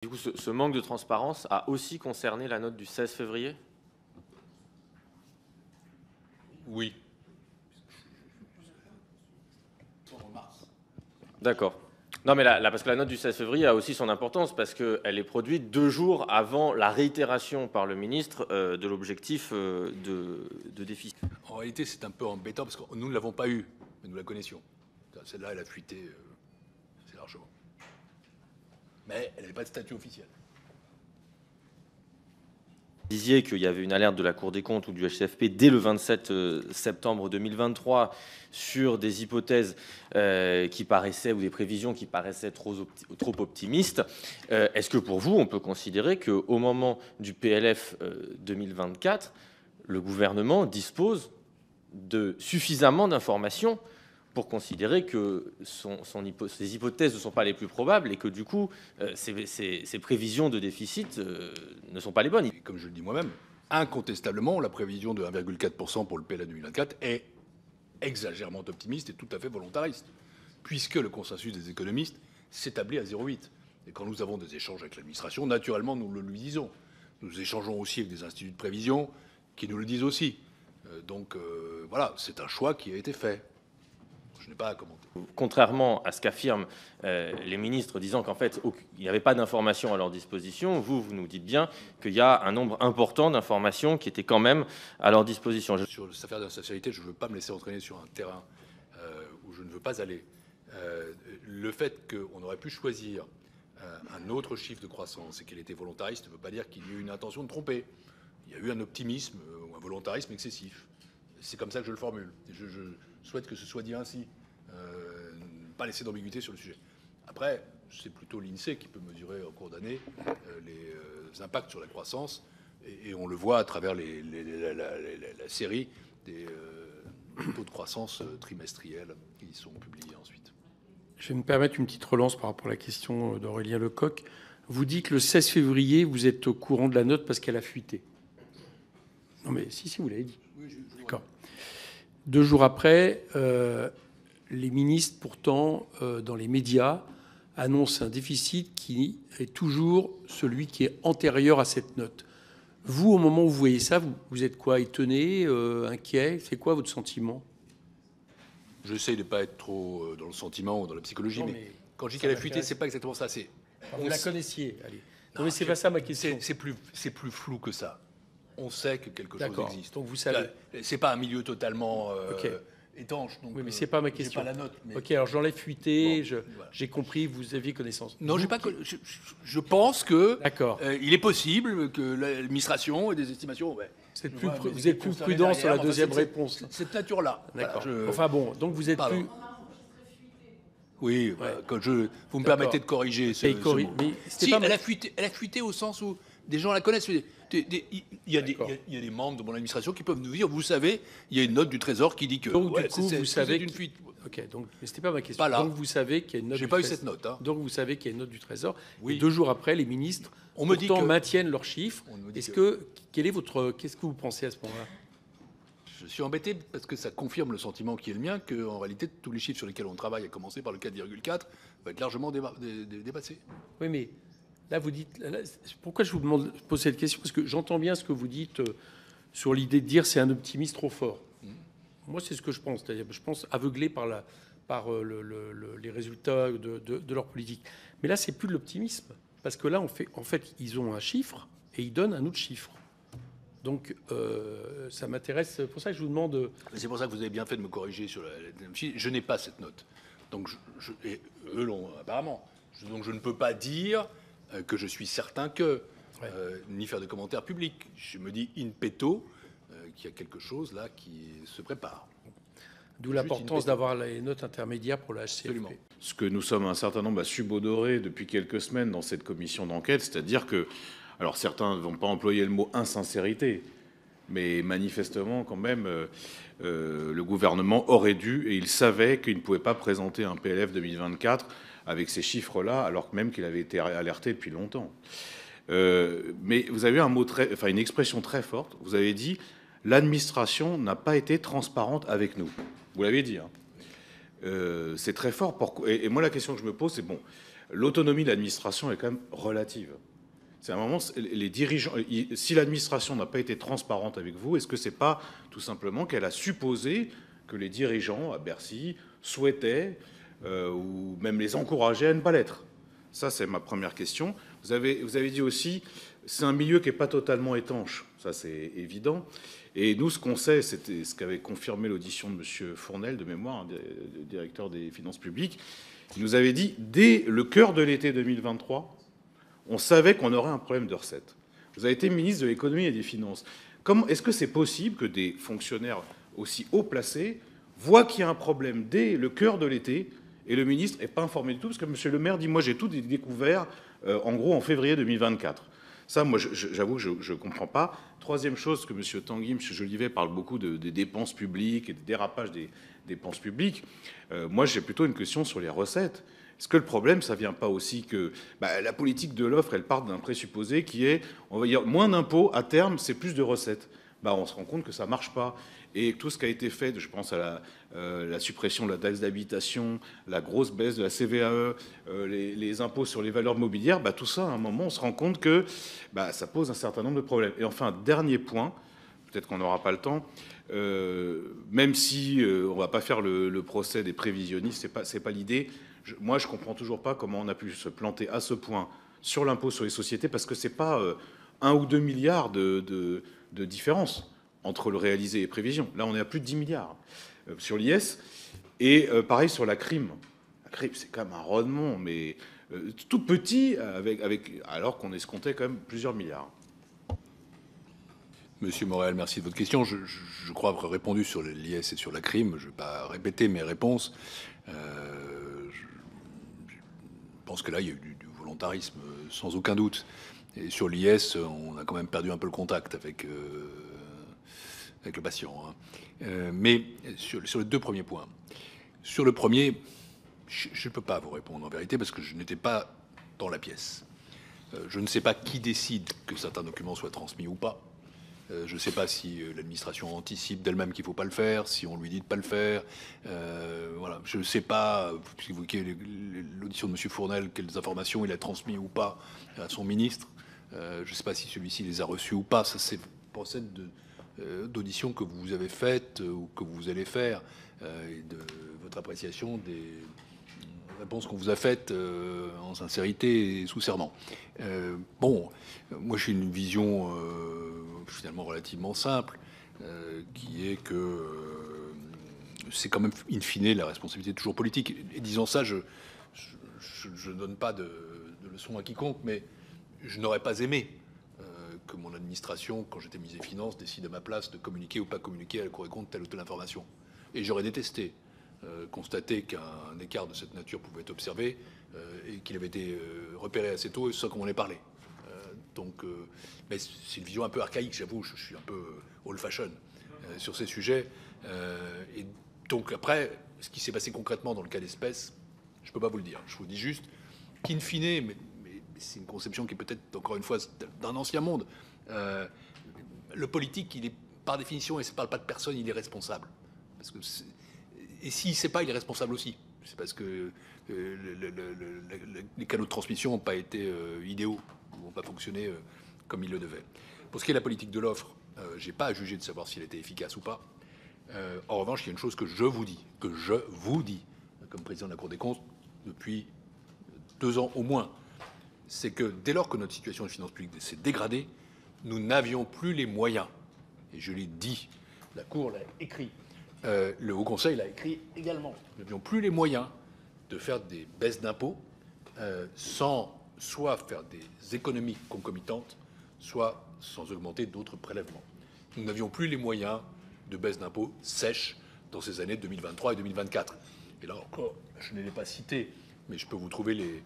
Du coup, ce manque de transparence a aussi concerné la note du 16 février? Oui. D'accord. Non, mais parce que la note du 16 février a aussi son importance, parce qu'elle est produite 2 jours avant la réitération par le ministre de l'objectif de déficit. En réalité, c'est un peu embêtant parce que nous ne l'avons pas eue, mais nous la connaissions. Celle-là, elle a fuité assez largement. Mais elle n'avait pas de statut officiel. Vous disiez qu'il y avait une alerte de la Cour des comptes ou du HCFP dès le 27 septembre 2023 sur des hypothèses qui paraissaient, ou des prévisions qui paraissaient trop optimistes. Est-ce que pour vous, on peut considérer qu'au moment du PLF 2024, le gouvernement dispose de suffisamment d'informations pour considérer que ses hypothèses ne sont pas les plus probables et que du coup, ses prévisions de déficit ne sont pas les bonnes? Et comme je le dis moi-même, incontestablement, la prévision de 1,4% pour le PLF 2024 est exagérément optimiste et tout à fait volontariste, puisque le consensus des économistes s'établit à 0,8. Et quand nous avons des échanges avec l'administration, naturellement, nous le lui disons. Nous échangeons aussi avec des instituts de prévision qui nous le disent aussi. Donc voilà, c'est un choix qui a été fait. Je n'ai pas à commenter. Contrairement à ce qu'affirment les ministres disant qu'en fait, il n'y avait pas d'informations à leur disposition, vous nous dites bien qu'il y a un nombre important d'informations qui étaient quand même à leur disposition. Sur cette affaire d'insincérité, je ne veux pas me laisser entraîner sur un terrain où je ne veux pas aller. Le fait qu'on aurait pu choisir un autre chiffre de croissance et qu'il était volontariste ne veut pas dire qu'il y ait eu une intention de tromper. Il y a eu un optimisme ou un volontarisme excessif. C'est comme ça que je le formule. Je souhaite que ce soit dit ainsi. Ne pas laisser d'ambiguïté sur le sujet. Après, c'est plutôt l'INSEE qui peut mesurer en cours d'année les impacts sur la croissance. Et on le voit à travers la série des taux de croissance trimestriels qui sont publiés ensuite. Je vais me permettre une petite relance par rapport à la question d'Aurélien Lecoq. Vous dites que le 16 février, vous êtes au courant de la note parce qu'elle a fuité. Non mais si, vous l'avez dit. Oui, d'accord. 2 jours après, les ministres, pourtant, dans les médias, annoncent un déficit qui est toujours celui qui est antérieur à cette note. Vous, au moment où vous voyez ça, vous êtes quoi? Étonné, inquiet? C'est quoi votre sentiment? J'essaie de ne pas être trop dans le sentiment ou dans la psychologie, mais quand je dis qu'elle a fuité, c'est pas exactement ça. Vous la connaissiez, allez. Non, mais c'est pas ça ma question. C'est plus flou que ça. On sait que quelque chose existe. Donc vous savez. C'est pas un milieu totalement étanche. Donc, oui, mais c'est pas ma question. Pas la note. Mais... Ok, alors j'enlève fuité. Bon, j'ai compris. Vous aviez connaissance. Non, j'ai pas. Je pense que. D'accord. Il est possible que l'administration ait des estimations. Ouais, vous êtes plus prudent sur la deuxième réponse. Cette nature-là. D'accord. Enfin bon, donc vous êtes plus. Oui, vous me permettez de corriger ce mot. Mais si, elle a fuité au sens où des gens la connaissent. Il y a des membres de mon administration qui peuvent nous dire, vous savez, il y a une note du Trésor qui dit que. Donc du coup, vous savez une fuite. Ok, donc mais c'était pas ma question. Pas là. Donc vous savez qu'il y a une note. J'ai pas eu cette note. Hein. Donc vous savez qu'il y a une note du Trésor. Oui. Et 2 jours après, les ministres maintiennent leurs chiffres. Qu'est-ce que vous pensez à ce moment-là? Je suis embêté parce que ça confirme le sentiment qui est le mien qu'en réalité, tous les chiffres sur lesquels on travaille, à commencer par le 4,4, va être largement dépassé. Oui, mais là, vous dites... pourquoi je vous pose cette question? Parce que j'entends bien ce que vous dites sur l'idée de dire c'est un optimisme trop fort. Moi, c'est ce que je pense. C'est-à-dire, je pense aveuglé par les résultats de leur politique. Mais là, c'est plus de l'optimisme. Parce que là, en fait, ils ont un chiffre et ils donnent un autre chiffre. Donc, ça m'intéresse. C'est pour ça que je vous demande... C'est pour ça que vous avez bien fait de me corriger sur la... Je n'ai pas cette note. Donc, et eux l'ont apparemment. Donc, je ne peux pas dire que je suis certain que, ni faire de commentaires publics. Je me dis in petto qu'il y a quelque chose là qui se prépare. D'où l'importance d'avoir les notes intermédiaires pour la HCFP. Absolument. Ce que nous sommes un certain nombre à subodorer depuis quelques semaines dans cette commission d'enquête, c'est-à-dire que... Alors certains ne vont pas employer le mot insincérité, mais manifestement quand même, le gouvernement aurait dû, et il savait qu'il ne pouvait pas présenter un PLF 2024 avec ces chiffres-là, alors même qu'il avait été alerté depuis longtemps. Mais vous avez une expression très forte, vous avez dit « l'administration n'a pas été transparente avec nous ». Vous l'avez dit, hein. C'est très fort. Et moi, la question que je me pose, c'est bon... l'autonomie de l'administration est quand même relative. C'est un moment, les dirigeants, si l'administration n'a pas été transparente avec vous, est-ce que c'est pas tout simplement qu'elle a supposé que les dirigeants à Bercy souhaitaient ou même les encourageaient à ne pas l'être? Ça, c'est ma première question. Vous avez dit aussi, c'est un milieu qui n'est pas totalement étanche. Ça, c'est évident. Et nous, ce qu'on sait, c'était ce qu'avait confirmé l'audition de M. Fournel, de mémoire, le directeur des finances publiques. Il nous avait dit, dès le cœur de l'été 2023, on savait qu'on aurait un problème de recettes. Vous avez été ministre de l'économie et des finances. Est-ce que c'est possible que des fonctionnaires aussi haut placés voient qu'il y a un problème dès le cœur de l'été et le ministre n'est pas informé du tout? Parce que M. le maire dit, moi j'ai tout découvert en gros en février 2024. Ça, moi, j'avoue que je ne comprends pas. Troisième chose, que M. Tanguy, M. Jolivet parlent beaucoup des dépenses publiques et des dérapages des dépenses publiques. Moi, j'ai plutôt une question sur les recettes. Est-ce que le problème, ça ne vient pas aussi que la politique de l'offre, elle part d'un présupposé qui est, on va dire, moins d'impôts, à terme, c'est plus de recettes. On se rend compte que ça ne marche pas. Et tout ce qui a été fait, je pense à la suppression de la taxe d'habitation, la grosse baisse de la CVAE, les impôts sur les valeurs mobilières, tout ça, à un moment, on se rend compte que ça pose un certain nombre de problèmes. Et enfin, dernier point, peut-être qu'on n'aura pas le temps, même si on ne va pas faire le procès des prévisionnistes, ce n'est pas l'idée. Moi, je ne comprends toujours pas comment on a pu se planter à ce point sur l'impôt sur les sociétés, parce que ce n'est pas 1 ou 2 milliards de différence entre le réalisé et les prévisions. Là, on est à plus de 10 milliards sur l'IS. Et pareil sur la CRIM. La CRIM, c'est quand même un rendement, mais tout petit, alors qu'on escomptait quand même plusieurs milliards. Monsieur Morel, merci de votre question. Je crois avoir répondu sur l'IS et sur la CRIM. Je ne vais pas répéter mes réponses. Je pense que là, il y a eu du volontarisme, sans aucun doute. Et sur l'IS, on a quand même perdu un peu le contact avec le patient. Mais sur les deux premiers points. Sur le premier, je ne peux pas vous répondre en vérité parce que je n'étais pas dans la pièce. Je ne sais pas qui décide que certains documents soient transmis ou pas. Je ne sais pas si l'administration anticipe d'elle-même qu'il ne faut pas le faire, si on lui dit de ne pas le faire. Voilà. Je ne sais pas, si vous évoquez l'audition de M. Fournel, quelles informations il a transmis ou pas à son ministre. Je ne sais pas si celui-ci les a reçues ou pas. Ça, c'est procède d'audition que vous avez faite ou que vous allez faire, et de votre appréciation des réponses qu'on vous a faites en sincérité et sous serment. Moi j'ai une vision finalement relativement simple, qui est que c'est quand même in fine la responsabilité toujours politique. Et disant ça, je ne donne pas de leçon à quiconque, mais je n'aurais pas aimé que mon administration, quand j'étais ministre des Finances, décide à ma place de communiquer ou pas communiquer à la Cour des comptes telle ou telle information. Et j'aurais détesté constater qu'un écart de cette nature pouvait être observé et qu'il avait été repéré assez tôt et sans qu'on en ait parlé. Mais c'est une vision un peu archaïque, j'avoue, je suis un peu old-fashion sur ces sujets. Et donc après, ce qui s'est passé concrètement dans le cas d'espèce, je ne peux pas vous le dire. Je vous dis juste qu'in fine, mais c'est une conception qui est peut-être, encore une fois, d'un ancien monde. Le politique, il est par définition, et ça ne parle pas de personne, il est responsable. Parce que et s'il ne sait pas, il est responsable aussi. C'est parce que les canaux de transmission n'ont pas été idéaux, ou n'ont pas fonctionné comme ils le devaient. Pour ce qui est de la politique de l'offre, je n'ai pas à juger de savoir si elle était efficace ou pas. En revanche, il y a une chose que je vous dis, comme président de la Cour des comptes, depuis 2 ans au moins, c'est que dès lors que notre situation de finances publiques s'est dégradée, nous n'avions plus les moyens. Et je l'ai dit, la Cour l'a écrit, le Haut Conseil l'a écrit également. Nous n'avions plus les moyens de faire des baisses d'impôts sans soit faire des économies concomitantes, soit sans augmenter d'autres prélèvements. Nous n'avions plus les moyens de baisse d'impôts sèches dans ces années 2023 et 2024. Et là encore, je ne l'ai pas cité, mais je peux vous trouver les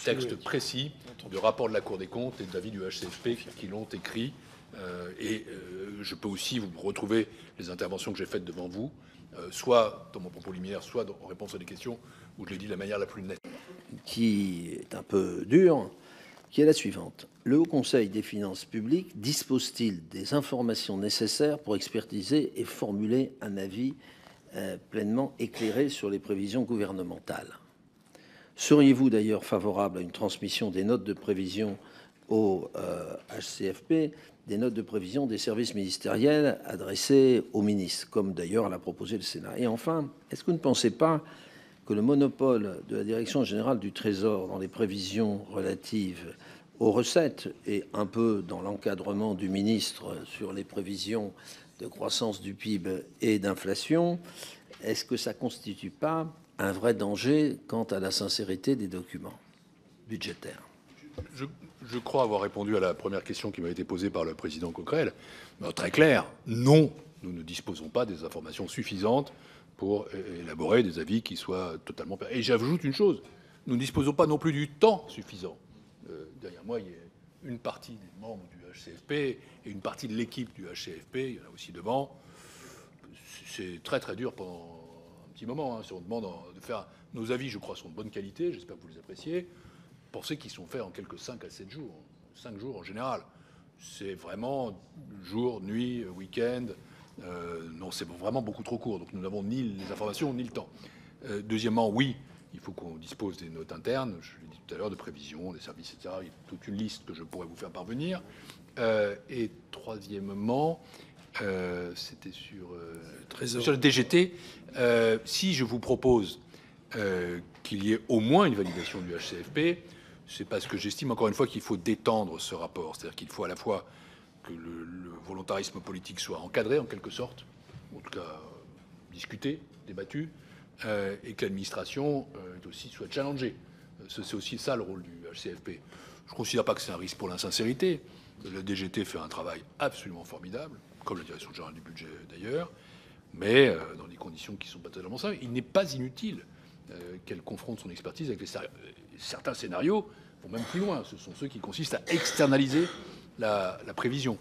textes précis de rapports de la Cour des comptes et de l'avis du HCFP qui l'ont écrit. Je peux aussi vous retrouver les interventions que j'ai faites devant vous, soit dans mon propos liminaire, soit en réponse à des questions où je l'ai dit de la manière la plus nette. Qui est un peu dure, qui est la suivante. Le Haut Conseil des finances publiques dispose-t-il des informations nécessaires pour expertiser et formuler un avis pleinement éclairé sur les prévisions gouvernementales? Seriez-vous d'ailleurs favorable à une transmission des notes de prévision au HCFP, des notes de prévision des services ministériels adressées au ministre, comme d'ailleurs l'a proposé le Sénat? Et enfin, est-ce que vous ne pensez pas que le monopole de la Direction générale du Trésor dans les prévisions relatives aux recettes et un peu dans l'encadrement du ministre sur les prévisions de croissance du PIB et d'inflation, est-ce que ça ne constitue pas un vrai danger quant à la sincérité des documents budgétaires? Je crois avoir répondu à la première question qui m'a été posée par le président Coquerel. Très clair, non, nous ne disposons pas des informations suffisantes pour élaborer des avis qui soient totalement... Et j'ajoute une chose, nous ne disposons pas non plus du temps suffisant. Derrière moi, il y a une partie des membres du HCFP et une partie de l'équipe du HCFP, il y en a aussi devant. C'est très très dur pendant un petit moment. Si on demande de faire... Nos avis, je crois, sont de bonne qualité, j'espère que vous les appréciez. Pensez qu'ils sont faits en quelques 5 à 7 jours. 5 jours en général. C'est vraiment jour, nuit, week-end. Non, c'est vraiment beaucoup trop court. Donc nous n'avons ni les informations ni le temps. Deuxièmement, oui, il faut qu'on dispose des notes internes. Je l'ai dit tout à l'heure, de prévision, des services, etc. Il y a toute une liste que je pourrais vous faire parvenir. Et troisièmement, c'était sur le DGT. Si je vous propose qu'il y ait au moins une validation du HCFP, c'est parce que j'estime encore une fois qu'il faut détendre ce rapport. C'est-à-dire qu'il faut à la fois que le volontarisme politique soit encadré en quelque sorte, en tout cas discuté, débattu, et que l'administration aussi soit challengée. C'est aussi ça le rôle du HCFP. Je ne considère pas que c'est un risque pour l'insincérité. Le DGT fait un travail absolument formidable, comme la Direction générale du budget d'ailleurs, mais dans des conditions qui ne sont pas totalement simples. Il n'est pas inutile qu'elle confronte son expertise avec certains scénarios vont même plus loin. Ce sont ceux qui consistent à externaliser la prévision.